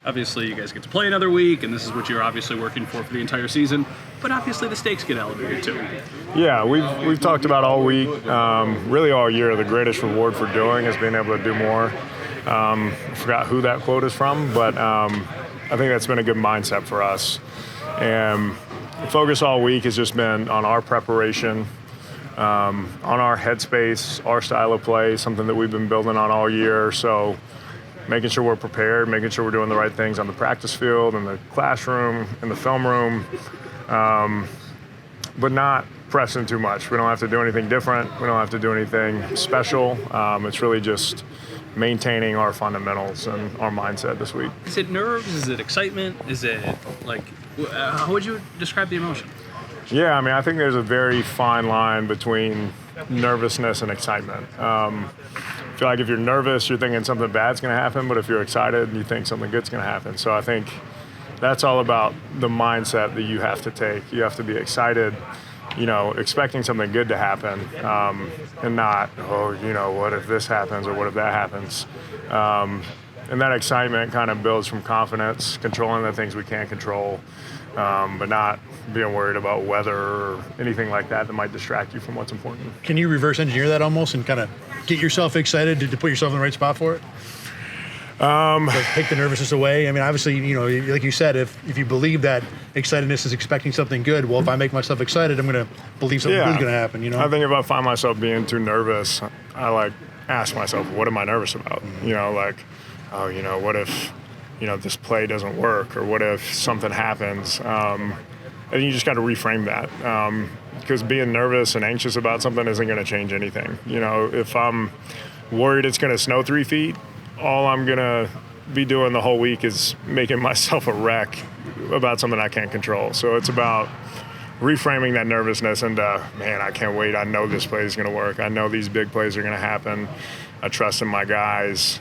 Obviously, you guys get to play another week, and this is what you're obviously working for the entire season. But obviously, the stakes get elevated too. Yeah, we've talked about all week, really all year. The greatest reward for doing is being able to do more. I forgot who that quote is from, but I think that's been a good mindset for us. And the focus all week has just been on our preparation, on our headspace, our style of play, something that we've been building on all year. So making sure we're prepared, making sure we're doing the right things on the practice field, in the classroom, in the film room, but not pressing too much. We don't have to do anything different. We don't have to do anything special. It's really just maintaining our fundamentals and our mindset this week. Is it nerves? Is it excitement? Is it like, how would you describe the emotion? Yeah, I mean, I think there's a very fine line between nervousness and excitement. I feel like if you're nervous, you're thinking something bad's going to happen, but if you're excited, you think something good's going to happen. So I think that's all about the mindset that you have to take. You have to be excited, expecting something good to happen, and not, what if this happens or what if that happens? And that excitement kind of builds from confidence, controlling the things we can't control, but not being worried about weather or anything like that might distract you from what's important. Can you reverse engineer that almost and kind of get yourself excited to put yourself in the right spot for it? Like take the nervousness away. I mean, obviously, like you said, if you believe that excitedness is expecting something good, well, if I make myself excited, I'm going to believe something good's going to happen. I think if I find myself being too nervous, I ask myself, what am I nervous about? What if, this play doesn't work, or what if something happens? And you just got to reframe that, because being nervous and anxious about something isn't going to change anything. If I'm worried it's going to snow 3 feet, all I'm going to be doing the whole week is making myself a wreck about something I can't control. So it's about reframing that nervousness into, man, I can't wait. I know this play is going to work. I know these big plays are going to happen. I trust in my guys.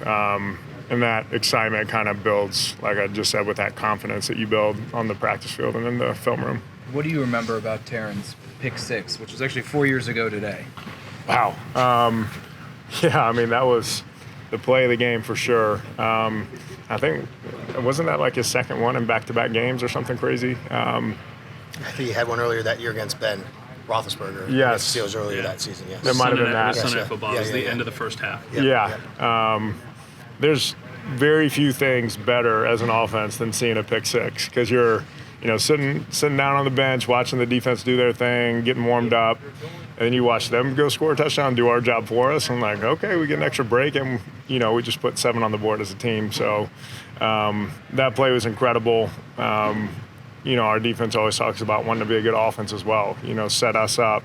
And that excitement kind of builds, like I just said, with that confidence that you build on the practice field and in the film room. What do you remember about Taron's pick six, which was actually 4 years ago today? Wow. That was the play of the game for sure. I think, wasn't that like his second one in back-to-back games or something crazy? I think he had one earlier that year against Ben Roethlisberger. Yes. It was earlier that season, yes. That might have been that. Sunday Night Football. It was the end of the first half. There's very few things better as an offense than seeing a pick six, because you're, sitting down on the bench, watching the defense do their thing, getting warmed up, and then you watch them go score a touchdown, do our job for us. I'm like, okay, we get an extra break, and we just put 7 on the board as a team. So that play was incredible. Our defense always talks about wanting to be a good offense as well. Set us up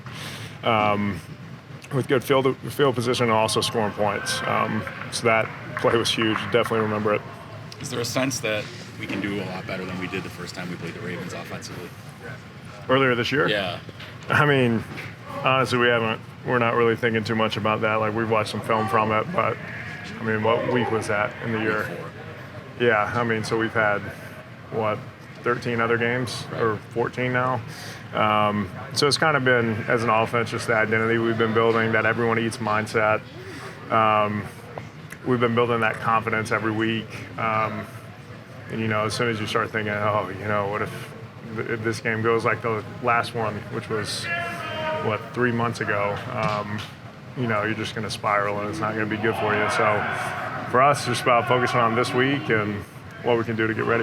with good field position and also scoring points. So that play was huge. Definitely remember it. Is there a sense that we can do a lot better than we did the first time we played the Ravens offensively? Earlier this year? Yeah. I mean, honestly, we're not really thinking too much about that. Like, we've watched some film from it, but what week was that in the year? Week 4. Yeah, so we've had 13 other games, or 14 now. So it's kind of been, as an offense, just the identity we've been building, that everyone eats mindset. We've been building that confidence every week. As soon as you start thinking, what if this game goes like the last one, which was, 3 months ago, you're just going to spiral and it's not going to be good for you. So for us, it's just about focusing on this week and what we can do to get ready.